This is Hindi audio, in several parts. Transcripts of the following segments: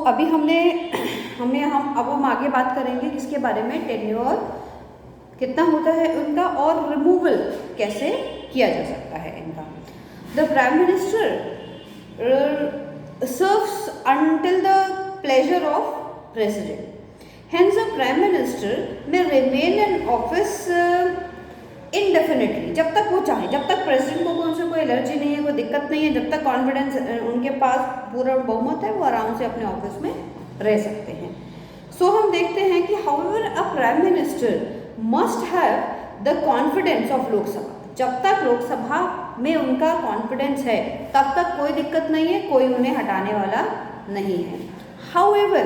अभी हम आगे बात करेंगे किसके बारे में, टेन्योर कितना होता है उनका और रिमूवल कैसे किया जा सकता है इनका। The prime minister serves until the pleasure of president, hence the prime minister में रिमेन इन ऑफिस इनडेफिनेटली, जब तक वो चाहे, जब तक प्रेसिडेंट को उनसे कोई एलर्जी नहीं है, कोई दिक्कत नहीं है, जब तक कॉन्फिडेंस उनके पास पूरा बहुमत है, वो आराम से अपने ऑफिस में रह सकते हैं। हम देखते हैं कि however a prime minister must have the confidence of Lok Sabha, जब तक लोकसभा में उनका कॉन्फिडेंस है तब तक कोई दिक्कत नहीं है, कोई उन्हें हटाने वाला नहीं है। However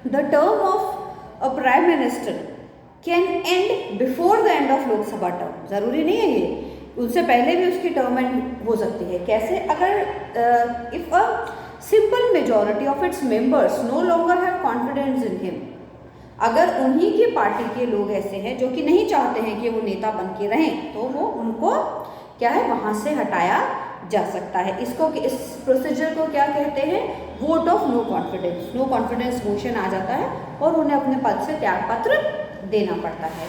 the term of a prime minister can and before the end of Lok Sabha term, ज़रूरी नहीं है ये, उनसे पहले भी उसकी टर्म एंड हो सकती है। कैसे? अगर if a simple majority of its members no longer have confidence in him, अगर उन्हीं की पार्टी के लोग ऐसे हैं जो कि नहीं चाहते हैं कि वो नेता बन के रहें, तो वो उनको क्या है, वहाँ से हटाया जा सकता है। इस प्रोसीजर को क्या कहते हैं, vote of no confidence. No confidence motion आ जाता है और उन्हें अपने पद से त्यागपत्र देना पड़ता है।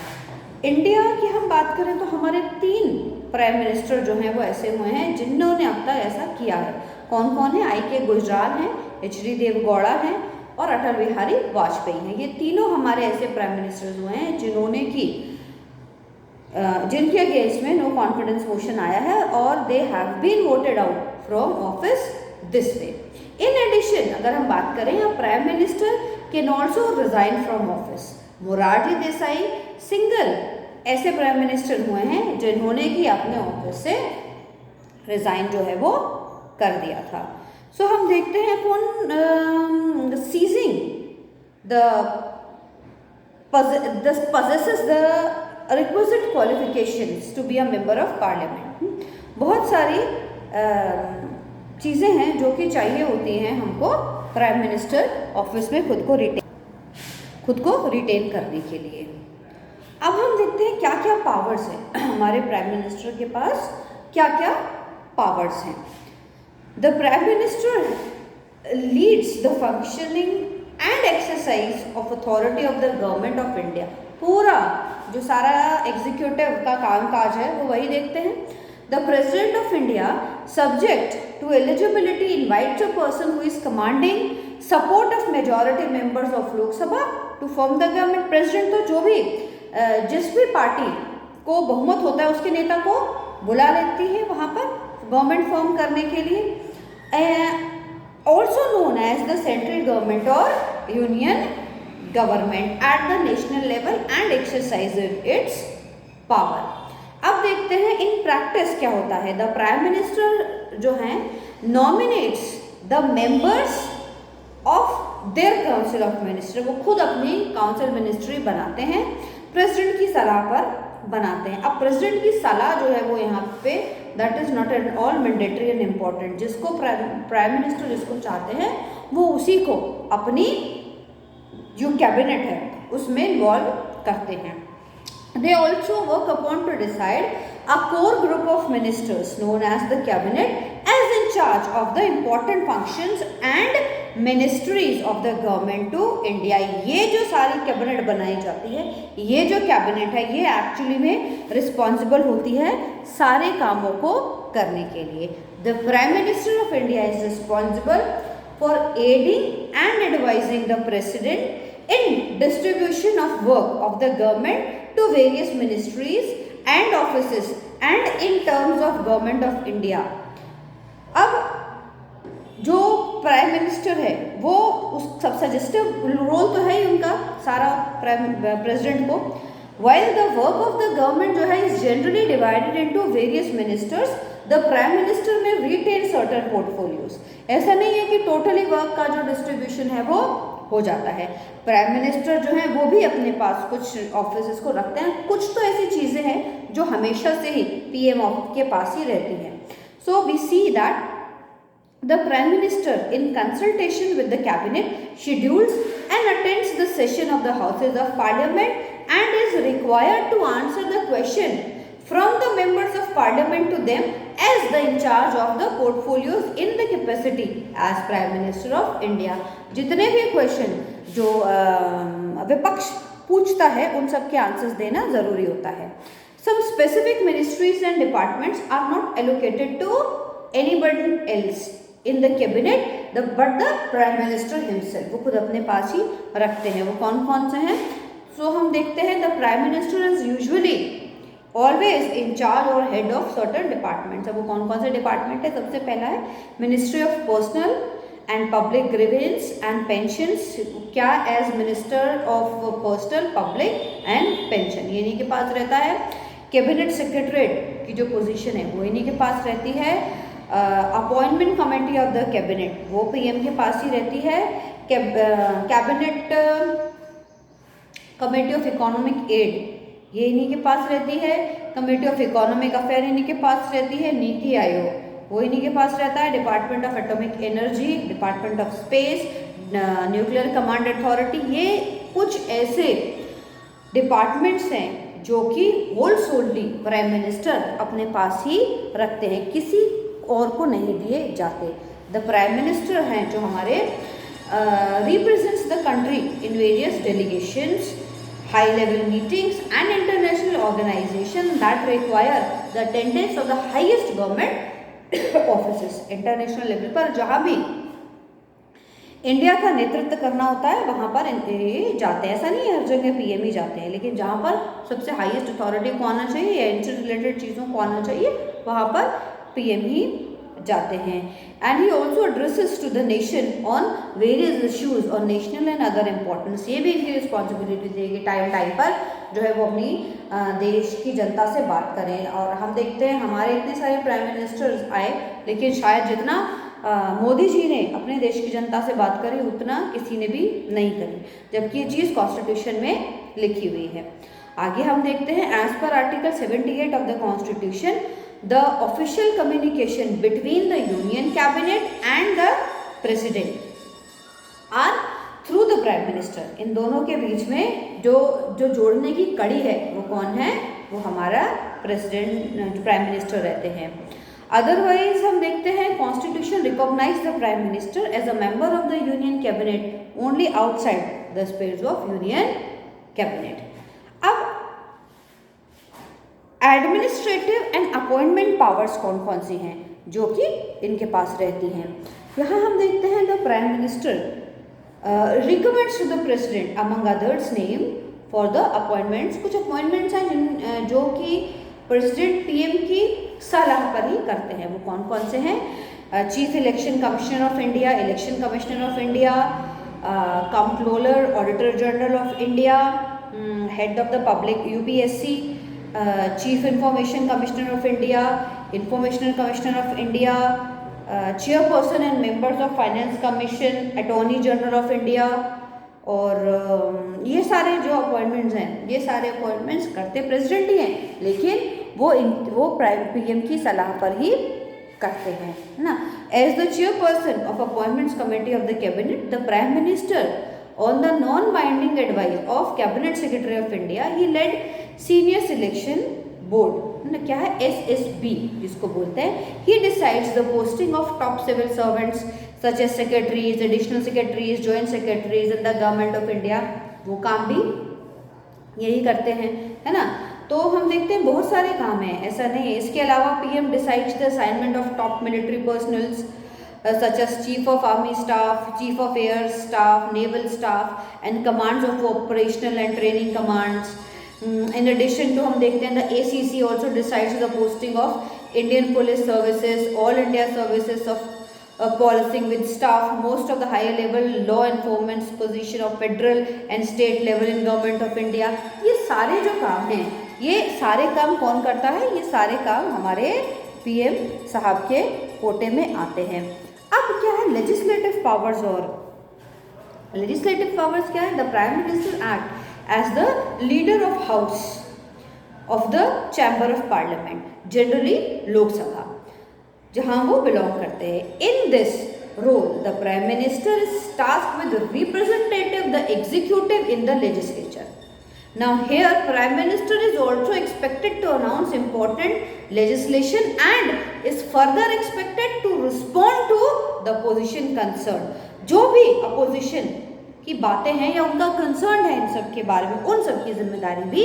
इंडिया की हम बात करें तो हमारे 3 प्राइम मिनिस्टर जो हैं वो ऐसे हुए हैं जिन्होंने अब तक ऐसा किया है। कौन कौन है? आई.के. गुजराल हैं, एच.डी. देवगौड़ा हैं और अटल बिहारी वाजपेयी हैं। ये तीनों हमारे ऐसे प्राइम मिनिस्टर्स हुए हैं जिन्होंने जिनके अगेंस्ट में नो कॉन्फिडेंस मोशन आया है और they have been voted out from office this way. In addition अगर हम बात करें, a prime minister can also resign from office. Morarji Desai single ऐसे प्राइम मिनिस्टर हुए हैं जिन्होंने कि अपने ऑफिस से रिजाइन जो है वो कर दिया था। हम देखते हैं कौन seizing the possesses the requisite qualifications to be a member of parliament। बहुत सारी चीज़ें हैं जो कि चाहिए होती हैं हमको प्राइम मिनिस्टर ऑफिस में खुद को रिटेन करने के लिए। अब हम देखते हैं क्या क्या पावर्स हैं हमारे प्राइम मिनिस्टर के पास, क्या क्या पावर्स हैं। The prime minister leads the functioning and exercise of authority of the government of India. पूरा जो सारा एग्जीक्यूटिव का कामकाज है वो वही देखते हैं। The president of India subject to eligibility invites a person who is commanding support of majority members of Lok Sabha to form the government. President तो जो भी जिस भी पार्टी को बहुमत होता है उसके नेता को बुला लेती है वहाँ पर गवर्नमेंट फॉर्म करने के लिए। also known as the central government or union government at the national level and exercises its power। अब देखते हैं इन प्रैक्टिस क्या होता है। द प्राइम मिनिस्टर जो हैं nominates the members of their council of minister, वो खुद अपनी काउंसिल मिनिस्ट्री बनाते हैं, प्रेसिडेंट की सलाह पर बनाते हैं। अब प्रेसिडेंट की सलाह जो है वो यहाँ पे that is not at all mandatory and important. जिसको प्राइम मिनिस्टर जिसको चाहते हैं वो उसी को अपनी जो कैबिनेट है उसमें इन्वॉल्व करते हैं। They also work upon to decide a core group of ministers known as the cabinet as in charge of the important functions and ministries of the government to India. ये जो सारी कैबिनेट बनाई जाती है, ये जो कैबिनेट है ये एक्चुअली में रिस्पॉन्सिबल होती है सारे कामों को करने के लिए। The prime minister of India is responsible for aiding and advising the president in distribution of work of the government to various ministries and offices and in terms of government of India. अब जो प्राइम मिनिस्टर है वो उस सब सजेस्टिव रोल तो है ही उनका सारा प्रेसिडेंट को। While the work of the government जो है is generally divided into various ministers, the prime minister में रिटेन सर्टेन पोर्टफोलियोज। ऐसा नहीं है कि टोटली वर्क का जो डिस्ट्रीब्यूशन है वो हो जाता है। प्राइम मिनिस्टर जो है वो भी अपने पास कुछ ऑफिस को रखते हैं, कुछ तो ऐसी चीज़ें हैं जो हमेशा से ही पीएम के पास ही रहती हैं। So we see that the prime minister in consultation with the cabinet schedules and attends the session of the houses of parliament and is required to answer the question from the members of parliament to them as the in charge of the portfolios in the capacity as prime minister of India। जितने भी क्वेश्चन जो विपक्ष पूछता है उन सब के आंसर्स देना जरूरी होता है। Some specific ministries and departments are not allocated to anybody else in the cabinet but the prime minister himself, वो खुद अपने पास ही रखते हैं। वो कौन कौन से हैं? So हम देखते हैं the prime minister is usually always in charge और हेड ऑफ सर्टन डिपार्टमेंट्स। अब वो कौन कौन से डिपार्टमेंट है? सबसे पहला है ministry of personnel and public grievances and pensions. क्या? As minister of personnel public and pension, ये इन्हीं के पास रहता है। कैबिनेट सेक्रेटरीट की जो पोजीशन है वो इन्हीं के पास रहती है। Appointment committee of the cabinet वो पीएम के पास ही रहती है। Cabinet committee of economic aid ये इन्हीं के पास रहती है। कमेटी ऑफ इकोनॉमिक अफेयर इन्हीं के पास रहती है। नीति आयोग वो इन्हीं के पास रहता है। Department of atomic energy, department of space, nuclear command authority, ये कुछ ऐसे डिपार्टमेंट्स हैं जो कि होल सोलली प्राइम मिनिस्टर अपने पास ही रखते हैं, किसी और को नहीं दिए जाते। द प्राइम मिनिस्टर हैं जो हमारे represents the country in various delegations, high level meetings and international organization that require the attendance of the highest government offices। International level पर जहाँ भी इंडिया का नेतृत्व करना होता है वहाँ पर ये जाते हैं। ऐसा नहीं है हर जगह पीएम ही जाते हैं, लेकिन जहाँ पर सबसे हाईएस्ट अथॉरिटी को आना चाहिए या इनसे रिलेटेड चीज़ों को आना चाहिए वहाँ पर पीएम ही जाते हैं। And he also addresses to the nation on various issues और नेशनल एंड अदर इम्पोर्टेंस। ये भी इनकी रिस्पॉन्सिबिलिटी देगी टाइम टाइम पर जो है वो अपनी देश की जनता से बात करें। और हम देखते हैं हमारे इतने सारे प्राइम मिनिस्टर्स आए, लेकिन शायद जितना मोदी जी ने अपने देश की जनता से बात करी उतना किसी ने भी नहीं करी, जबकि ये चीज़ कॉन्स्टिट्यूशन में लिखी हुई है। आगे हम देखते हैं as per article 78 of the constitution the official communication between the union cabinet and the president are through the prime minister। इन दोनों के बीच में जो जोड़ने की कड़ी है वो कौन है? वो हमारा प्रेसिडेंट प्राइम मिनिस्टर रहते हैं। अदरवाइज हम देखते हैं constitution recognise the prime minister as a member of the union cabinet only outside the space of union cabinet. अब एडमिनिस्ट्रेटिव एंड अपॉइंटमेंट पावर्स कौन कौन सी हैं जो कि इनके पास रहती हैं? यहाँ हम देखते हैं the prime minister recommends to the president among others name for the appointments. कुछ अपॉइंटमेंट्स हैं जो कि प्रेसिडेंट पीएम की सलाह पर ही करते हैं। वो कौन कौन से हैं? Chief election commissioner of India, election commissioner of India, controller auditor general of India, head of the public UPSC, chief information commissioner of India, informational commissioner of India, chairperson and members of finance commission, attorney general of India. और ये सारे जो अपॉइंटमेंट्स हैं ये सारे अपॉइंटमेंट्स करते प्रेसिडेंट ही हैं, लेकिन वो प्राइम पीएम की सलाह पर ही करते हैं ना। As the chairperson of appointments committee of the cabinet the prime minister on the non binding advice of cabinet secretary of India he led senior selection board, क्या है SSB जिसको बोलते हैं। He decides the posting of top civil servants such as secretaries, additional secretaries, joint secretaries in the government of India. वो काम भी यही करते हैं, है ना। तो हम देखते हैं बहुत सारे काम हैं, ऐसा नहीं है। इसके अलावा PM decides the assignment of top military personnels such as Chief of Army Staff, Chief of Air Staff, Naval Staff and commands of operational and training commands. In addition to हम देखते हैं the ACC also decides the posting of Indian Police Services, All India Services of policing with staff, most of the higher level law enforcement position of federal and state level in government of India। ये सारे जो काम हैं ये सारे काम कौन करता है? ये सारे काम हमारे पीएम साहब के कोटे में आते हैं। अब क्या है लेजिस्लेटिव पावर्स? और लेजिस्लेटिव पावर्स क्या है? The prime minister act as the leader of house of the chamber of parliament, generally Lok Sabha जहां वो बिलोंग करते हैं। In this role the prime minister is tasked with representative the executive in the legislature. Now here Prime Minister is also expected to announce important legislation and is further expected to respond to the opposition concern. जो भी opposition की बातें हैं या उनका कंसर्न है इन सब के बारे में, उन सब की जिम्मेदारी भी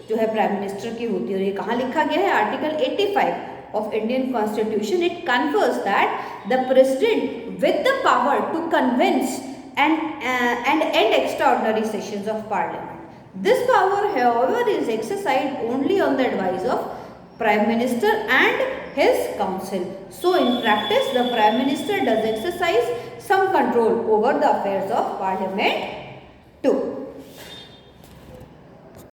जो है प्राइम मिनिस्टर की होती है। और ये कहाँ लिखा गया है? Article 85 of Indian Constitution. It confers that the President with the power to convince and end extraordinary sessions of Parliament. This power, however, is exercised only on the advice of Prime Minister and his council. So, in practice, the Prime Minister does exercise some control over the affairs of Parliament too.